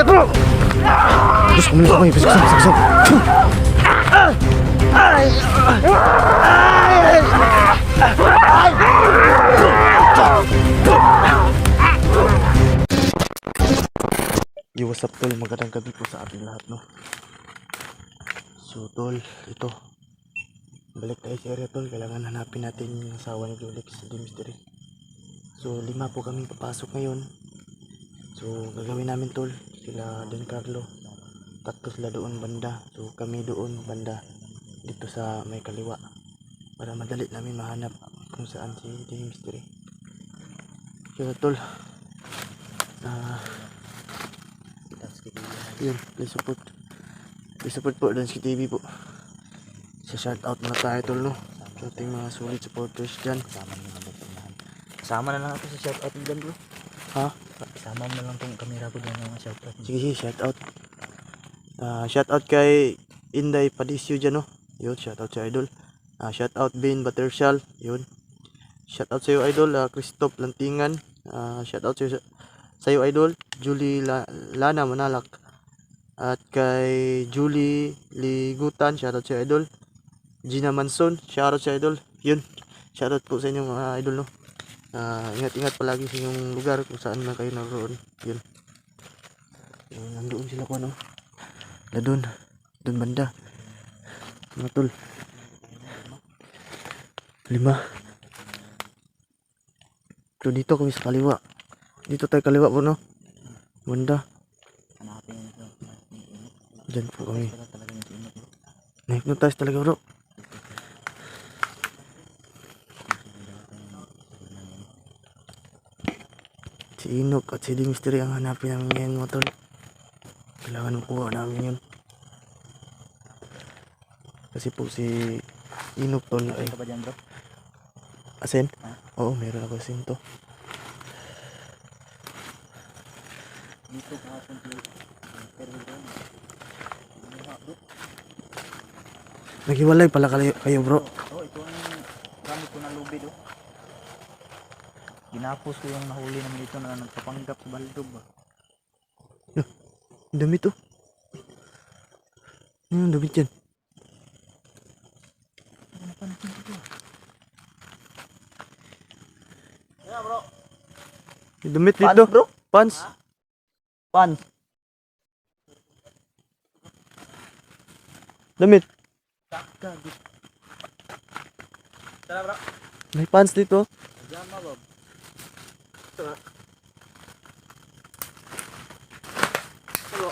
Ingat bro! Terus kumilos ako, besok. Yo, what's up tol? Magandang gabi po sa ating lahat, no? So tol, ito. Balik tayo sa area tol. Kailangan hanapin natin yung asawa ni Julix sa Mystery. So 5 po kami papasok ngayon. So gagawin namin tol, sila Don Carlo, tatlo sila doon banda, so kami doon banda dito sa may kaliwa, para madali namin mahanap kung saan si Mystery. So tol, yun, please support po Dansky TV po. Sa shout out muna tayo tol, no, sa ating mga solid supporters dyan. Sama na lang ako sa shoutout dyan bro. Ha? Sama mo na lang tong camera ko dyan ng shoutout. Sige, shout out. Shout out kay Inday Padisyo dyan, no. Yun, shout out sa idol. Shout out Bain Batershal. Yun. Shout out sa iyo idol, Christoph Lantingan. Shout out sa iyo idol, Julie Lana Manalak. At kay Julie Ligutan, shout out sa iyo idol. Gina Manson, shout out sa idol. Yun. Shout out po sa inyo mga idol, no. Ingat-ingat palagi sa inyong lugar kung saan na kayo naroon. Yun. Nandoon sila ko, no. Doon banda. Mga tol. 5. So dito kami sa kaliwa. Dito tayo kaliwa po, no. Banda. Diyan po kami. Na-hypnotize talaga bro. Si Inok at si Mystery ang hanapin namin ngayon mga tol. Kailangan makuha namin yun. Kasi po si Inok tol ay... Ka ba dyan bro? Asin? Oo, meron ako asin to. Dito kahapon pero doon. Naghiwalay pala kayo bro. Oh, ito ang gamit ko na lubid oh. Ginapos ko yung nahuli namin dito na nagpapanggap sa baldog ba. Damit to. Damit yan. Ano pa natin dito? Yeah bro. Damit dito bro? Pants. Pants. Damit. Tara bro. May pants dito. Jama bob. Tara. Bro.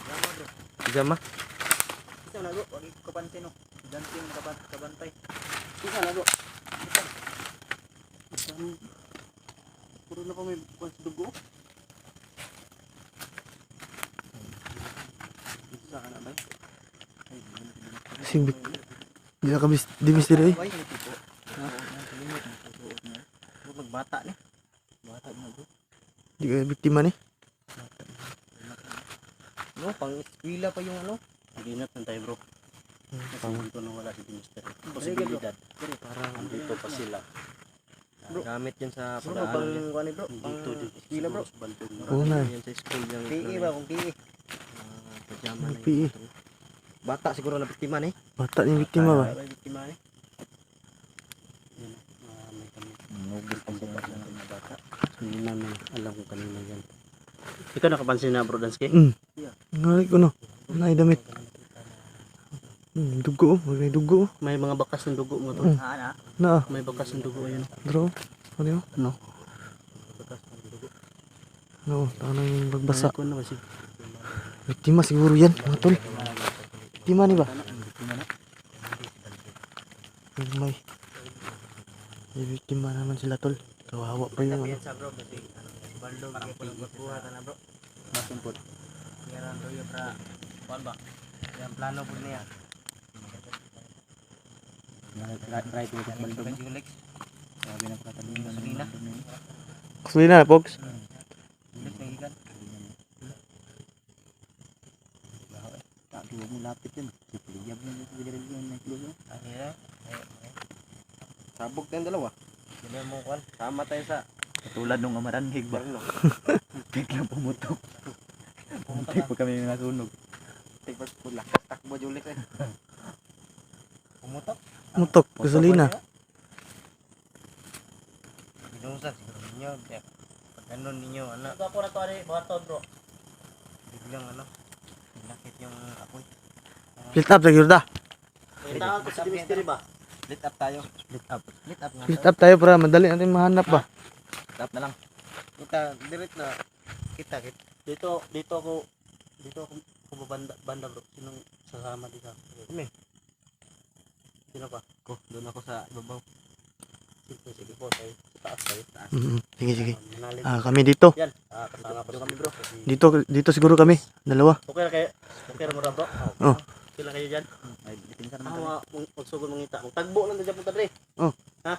Jama bro. Pijama. Isa na bro, wag ko kapansin no. Dancing kabantay. Isa na bro. Puro na pa may dugo. Isa ka na ba? Sing di na kami di Mystery. Ay, tipo. Magbata ni. Bata na bro. Di ka biktima ni. No, pang eskwela pa yung ano. Naginat lang tayo bro. Pangunto na wala si Mystery. Posibilidad. Parang andito pa sila. Bro, gamit yan sa pag-aaral niya. Bro, bro. Dito, eskwela bro. Oo nga. Yan sa school yung PE ba? Kung PE. Pajama na PE. yun. Bata siguro na biktima ni. Bata ni biktima ba? Biktima ni. Yan. May kami. Nugis pa sa bata. Hindi namin alam kung kanina yan. Ikaw nakapansin na bro Dansky? Ngalay ko no. Nay damit. Dugo, may dugo. May mga bakas ng dugo mo to. Na. May bakas ng dugo ayun. Bro. Ano yun? Ano? No, tanang bagbasa. Ko na kasi. Biktima siguro yan, mga tol. Biktima ni ba? May biktima naman sila tol. Kawawa pa yung ano. Sa bro kasi baldog kay pagkuha ta na bro. Masumpot. Yaran do ya pra. Kuan ba? Yang plano po niya. Right with baldog. Julix. Sabi na pataling gasolina. Gasolina na, Pogs. Julix ng ikan. Huwag mo lapit yun. Sipiliyab na yung pagdirin yun. Sabog tayong dalawa. Hindi mo kwan. Sama tayo sa katulad nung amaranhig ba? Biglang pumutok. Muntik pa kami nasunog. Muntik pa pula. Takbo Julik eh. Pumutok. Mutok, gasolina. Binusan siguro ninyo. Pag ganun ninyo, anak. Ito ako na to, baton bro. Biglang nakit yung apoy. Split up lagi da. Tawag ko sa mystery ba? Split up tayo. Split up. Split up nga. Split up tayo para madali natin mahanap ba. Split up na lang. Kita, direct na. Kita. Dito ako banda bro. Sinong sasama dito? Kami. Sino pa? Doon ako sa ibabaw. Sige po, tayo. Sa taas tayo. Sige, sige. Manalit. Kami dito. Yan. Kasama pa kami bro. Dito siguro kami. Dalawa. Okay na kayo? Okay na mo bro? Oh. Okay lang kayo dyan? Ay, bitinsan naman kami. Magsugod mangita. Magtagbo lang na dyan punta dre. Oh. Ha?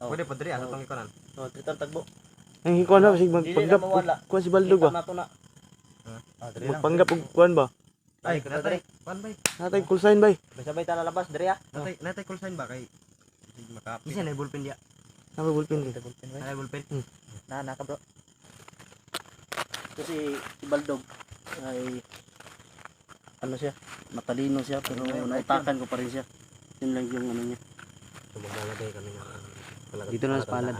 Pwede pa dre. Ano itong ikonan? Tritan tagbo. Ang ikuan na sig Dili na magpanggap. mawala. Kuan si Baldog ba? Kita na to na. Dre lang. Magpanggap og kuan ba? Ay, dre. Kuan bay. Natay call sign bay. Sabay ta lalabas dre ah. Natay call sign ba kay makapi. Isa na ballpen dia. Napa ballpen ka? Ay ballpen. Na ka bro. Kasi si Baldog ay ano siya, matalino siya pero nautakan ko pa rin siya. Yun lang yung niya. So maglalagay kami ng dito na sa palad.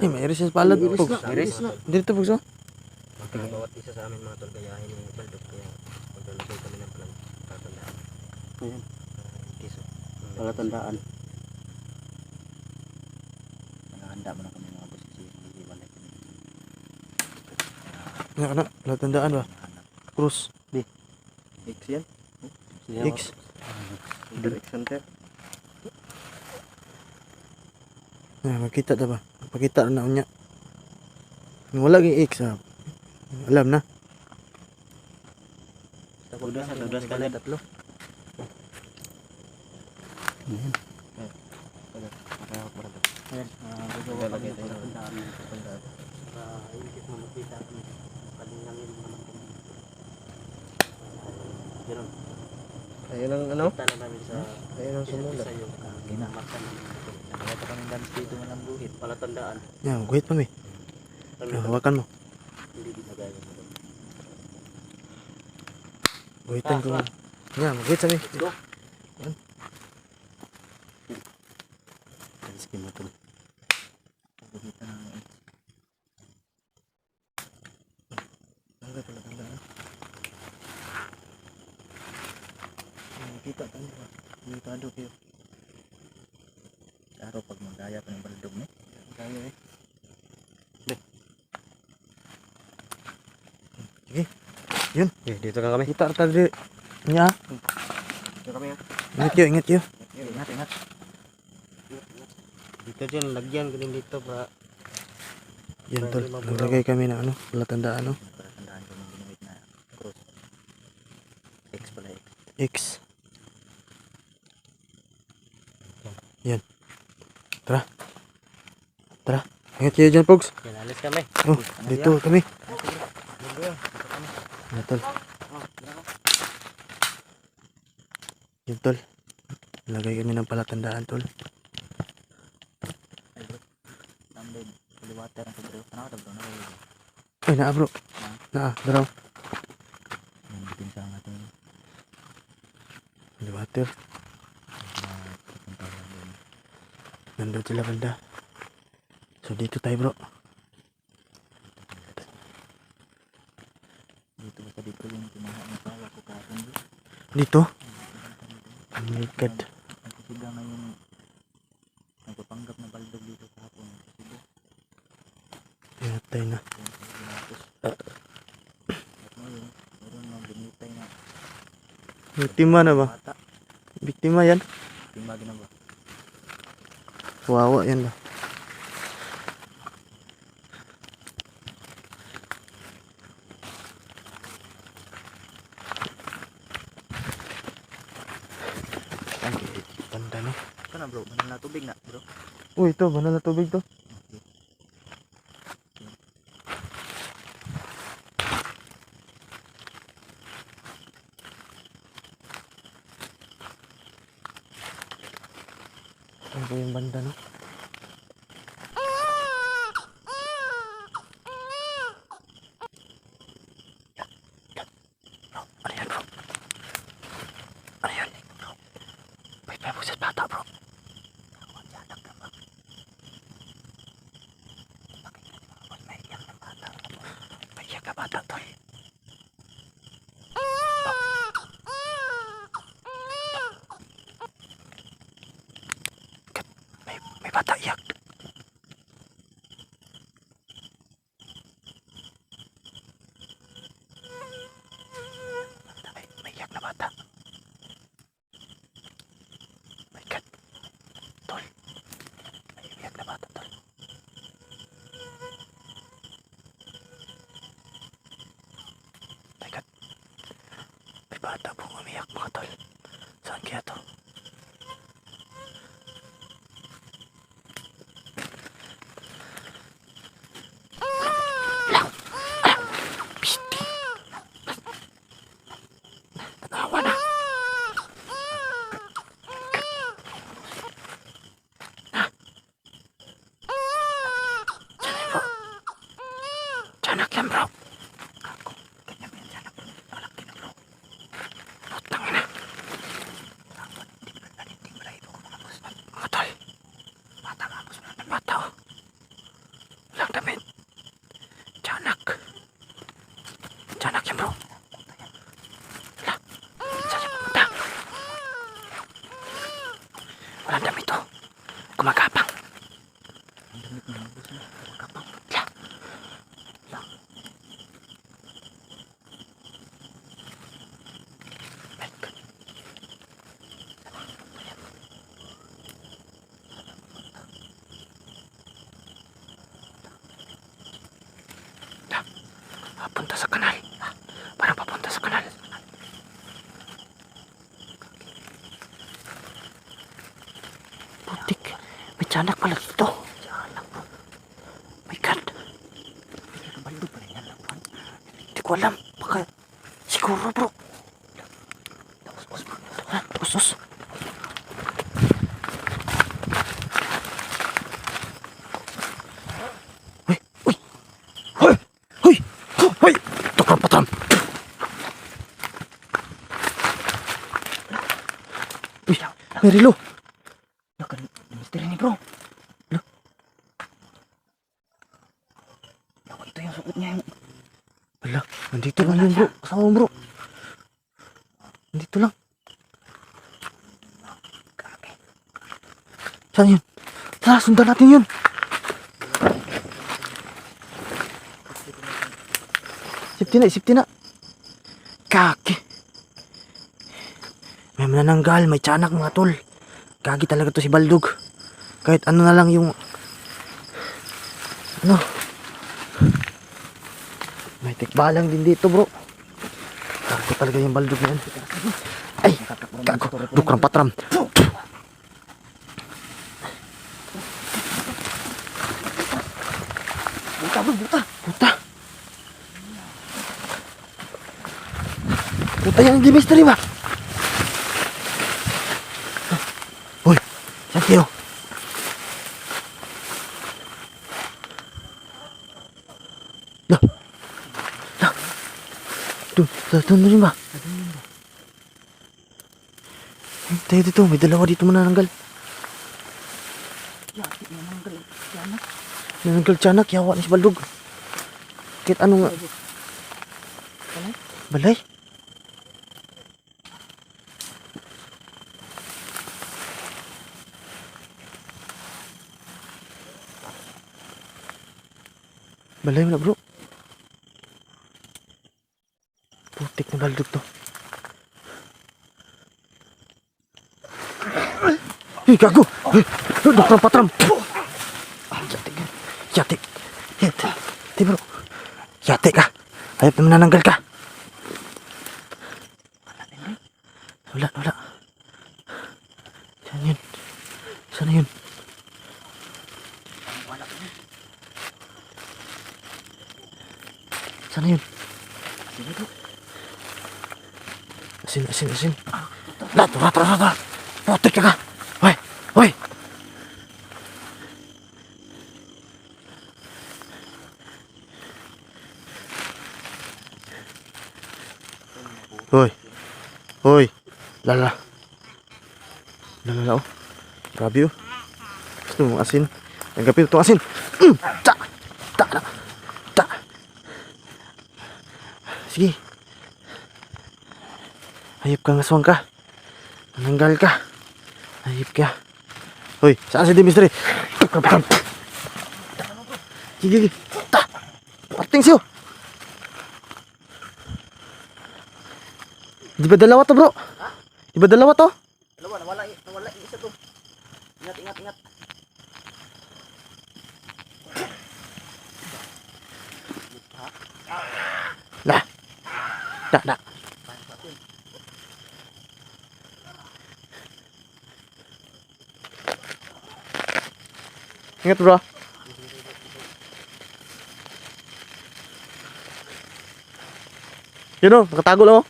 May iris sa palad. Iris na. Dito pugso. Bawat isa sa amin mga tol gayahin ni Baldog kaya maglalagay kami ng palatandaan. Ayan. Kiso. Palatandaan. Handa mo na kami mga boss kasi iiwalay kami. Nga kana, latandaan ba? Cross. X yan? X. Direction ter. Makita ta ba? Pakita na unya. Wala gi X ah. Alam na. Dudas ka na tatlo. Ayan, gagawa kami ng palatandaan. Iikit mo makita kami. Kalingangin mo naman kami. Ganun. Ayun ang ano? Kita na namin sa Ayun ang sumulat. sa iyo. Ginamakan namin. Ito kami dance dito ng buhit. Palatandaan. Yan, guhit pa mi. Hawakan mo. Hindi ginagaya mo. Guhitan ko. Yan, guhit sa mi. Go. Sige mo ito. Paguhitan ng X. Ang pala tandaan. Kita tayo. Limitado kayo. Araw pag magaya pa ng Baldog mo. Kaya eh. Sige. Yun. Dito ka kami. Kita ta diri. Nya. Dito kami. Ingat yo. Ingat. Dito dyan, lagyan ko din dito para Yan tol. Naglagay kami ng ano, palatandaan no. palatandaan ko ng ginamit na cross. X pala X. X. Yan. Tara. Ingat kayo dyan, Pogs. Yan, alis kami. Oh, dito kami. Yan, tol. Yan, tol. Lagay kami ng palatandaan, tol. Nambay, water ang bro. Ano ka bro? Ay, naa, bro. Naa, bro. Bitin sa ating Water. Nandun sila banda. So, dito tayo, bro. dito basta dito yung tinaha ng pala ko kahapon bro. Dito? Ang likad. Nagkasiga na yung nagpapanggap na Baldog dito kahapon. Nagkasiga. Pinatay na. At ngayon, meron mga binitay na Biktima na ba? bata. Biktima yan? Timba ginaba. Wawa yan ba? Ay, banda no. Ito na bro, manang na tubig na bro. Uy, ito, banal na tubig to. Ano ba yung banda no? bata, tol. May bata iyak. May iyak na bata. My God. Tol. May iyak na bata, tol. My God. May bata pong umiyak, mga tol. Saan kaya to? Natawa na. Tiyanak yan, bro. Ako. Ganyan ba yan, tiyanak, bro? Malaki na, bro. Putang ina. Naninting balahibo ko, mga boss. Mga tol. Bata nga, boss. Walang bata, oh. Walang damit. Tiyanak. Tiyanak yan, bro. Wala. Saan siya pumunta? Walang damit, oh. Gumagapang. Ang damit na, boss. Gumagapang. Wala. Wala. My God. Papunta sa kanal. Parang papunta sa kanal. Putik. May tiyanak pala dito. My God. Baldo pa rin yan. Hindi ko alam. Baka siguro, bro. Tapos. Uy! Uy! Hoy! Hoy! Hoy! Tukram patram! Uy! May relo! Lakan, misteri ni, bro. Lawa, ito yung suot niya. Wala, nandito lang yun, bro. Kasama mo, bro. Nandito lang. Saan yun? Tara, sundan natin yun. Safety na. Kaki. May manananggal, may tiyanak, mga tol. Kagi talaga to si Baldog. Kahit ano na lang yung... Ano? May tikbalang din dito, bro. Kagi talaga yung Baldog na yan. Ay! Gago! Dukrang patram! Buta yan, hindi mystery ba? Uy, saan kayo? Doon mo rin ba? Tayo dito, may dalawa dito manananggal. Nananggal tiyanak, yawa na si Baldog. Kahit ano nga. Balay? Balay mo na, bro. Putik na Baldog to. Hey, gago! Hey, dokter patram! Yate! Yate, bro. Yate ka! Ayaw na manananggal ka! Wala. Sana yun? Asin. Tara. Putik ka! Hoy! Hoy! Lala, oh. Grabe, oh. Gusto mong asin? Tanggapin itong asin. Ta! Sige. Hayop ka, ngaswang ka. Mananggal ka. Hayop ka. Hoy, saan si Dimitri? Sige, sige. Ta! Parting siyo. Di ba dalawa to, bro? Di ba dalawa to? Dalawa, nawala yung isa to. Ingat, ingat, ingat. Nah. Dah, dah. Ingat, bro. Yun o, nakatago lang o.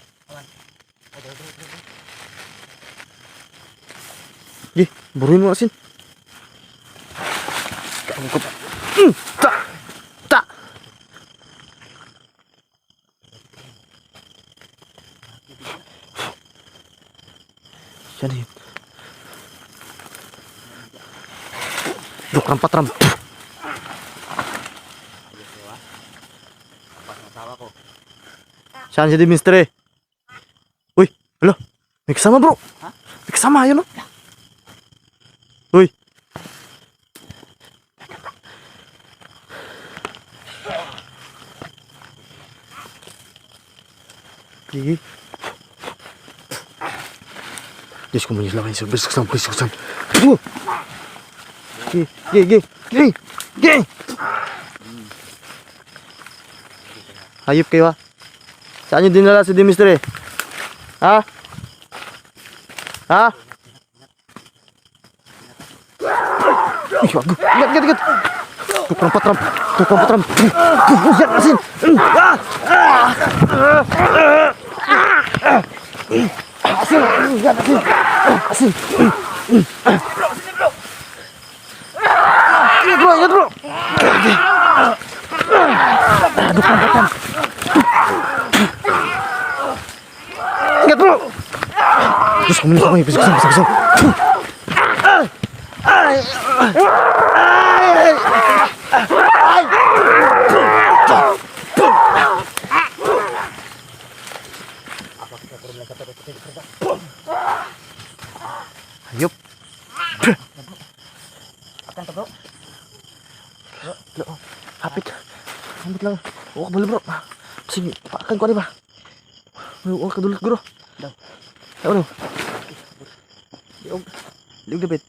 Gi, buruin mo asin. Ta! Ta! Siya na yun. Dukram patram. Saan si Dimitri? Uy, alo. May kasama, bro. Ha? May kasama, yun o. Uy. Gigi. Diyos ko, manis lang kayo. Besok saan, besok saan. Gigi. Hayop kayo, ha? Saan nyo dinala si Dimitri? Ha? Ha? Ih, wag. Ingat. Tukang patram. Yan, asin. Asin. Ingat, bro. Tukang patram. Ingat, bro. Terus kamu nih, besok. Hayop. Akan to, bro. Hapit lang. Huwag balik, bro. Sige, pakan ko ba? Huwag ka dulot, bro. Daw. Ano? Liog dapit.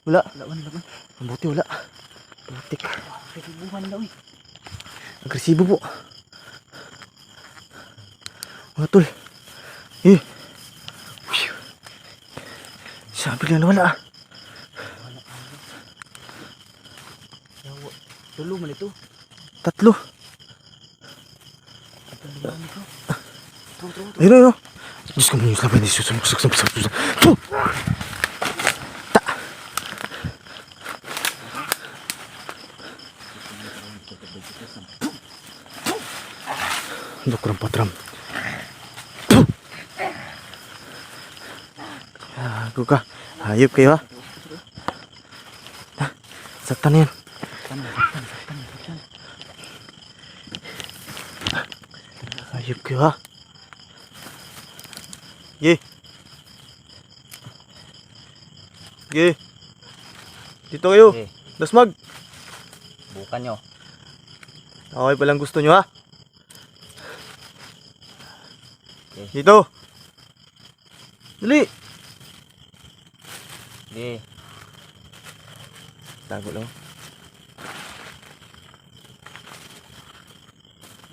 Wala. Lawan. Mabuti wala. Butik. Kasibuhan daw eh. Agresibo po. Mga tol. Eh. Whew. Sabi lang na wala. Tulo man ito. Tatlo. Ayun. Diyos ko, manis lang ba? Susunod. Ta. Dukram patram. Gago ka. Hayop kayo, ha? Saktan yan. Hayop kayo, ha? Ge. Dito kayo. Okay. Dasmag. Bukan nyo. Okay palang gusto nyo, ha? Okay. Dito. Dali. Okay. Tago lang.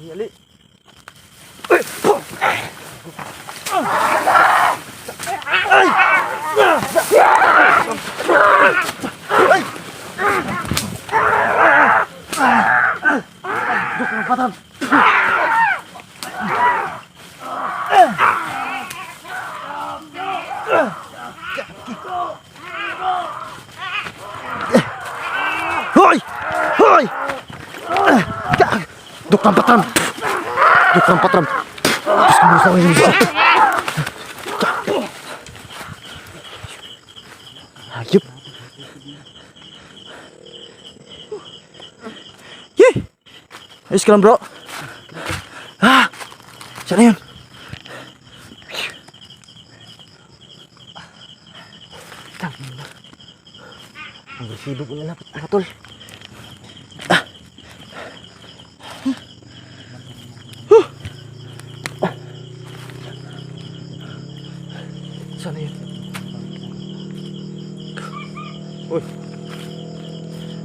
Dali. Hoy! Dukram patram. Terus kamu sama ini. Hayop. Ayos ka lang, bro. Saan na yun? Tangina. Ang resibo ko na lapit mga tol. Saan na yun? Uy.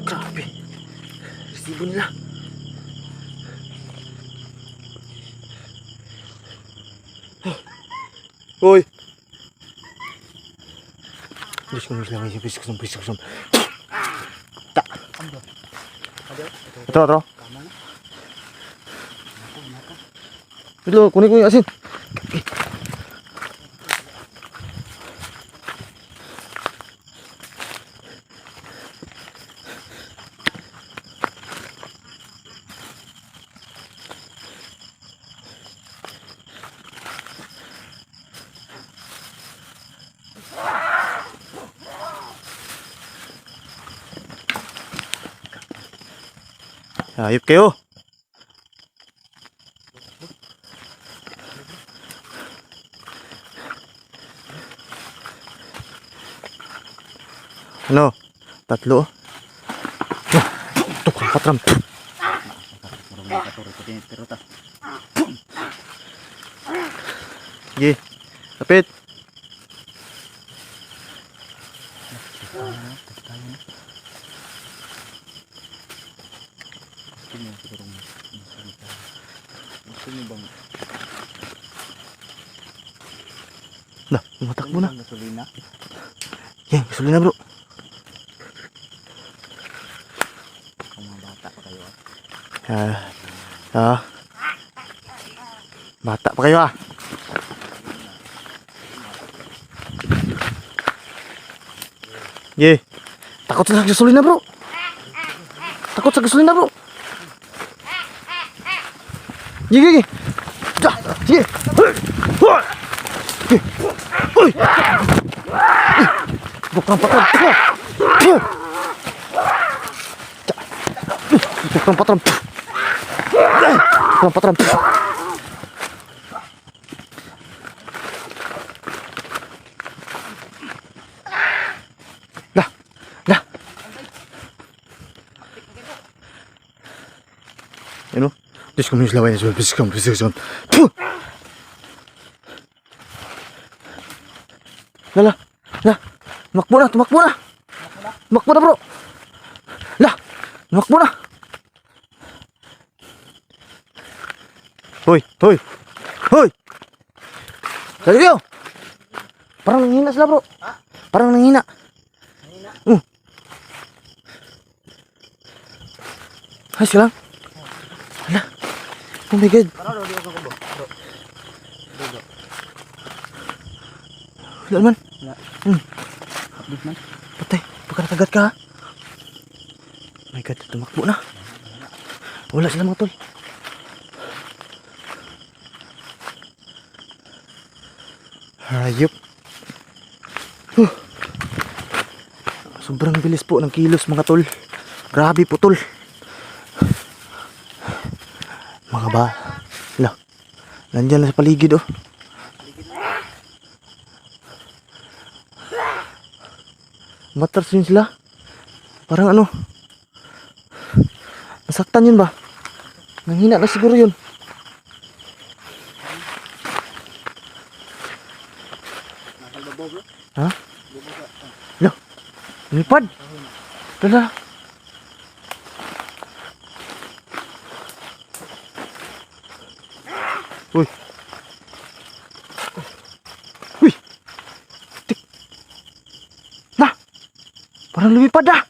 Grabe. Resibo nila. Uy. Diyos ko lang isip. Ta. Ito. Ito, kunin ko yung asin. Ayop kayo. Ano? Tatlo? Ito kang patram. Sige. Kapit. Nah, matakbo na. Gasolina. Yan, gasolina bro. Kung mga bata pa kayo Bata pa kayo ah. Ye. Takot sa gasolina bro. Takot sa gasolina bro. Ye. Ja, sige. Uy. Bukan patron. Bukan patron. Bukan patron. Dah. Ano? Diyos ko, minis laway na siya. Diyos ko. Lah. Tumakbo na bro. Lah. Tumakbo na. Hoy. Dali kayo. Parang nanghina sila bro. Parang nanghina. Ay sila. Hala. Oh my god. Wala man. Update man. Patay, baka nakagat ka ha? Oh my god, tumakbo na. Wala sila mga tol. Hayop. Sobrang bilis po ng kilos mga tol. Grabe po tol. Mga ba? Hala. Nandyan na sa paligid oh. Matras yun sila. Parang ano. Nasaktan yun ba? Nanghina na siguro yun. Ha? Lo. Lumipad. Dala. Uy. Uy. Tik. Nah. Parang lumipad dah.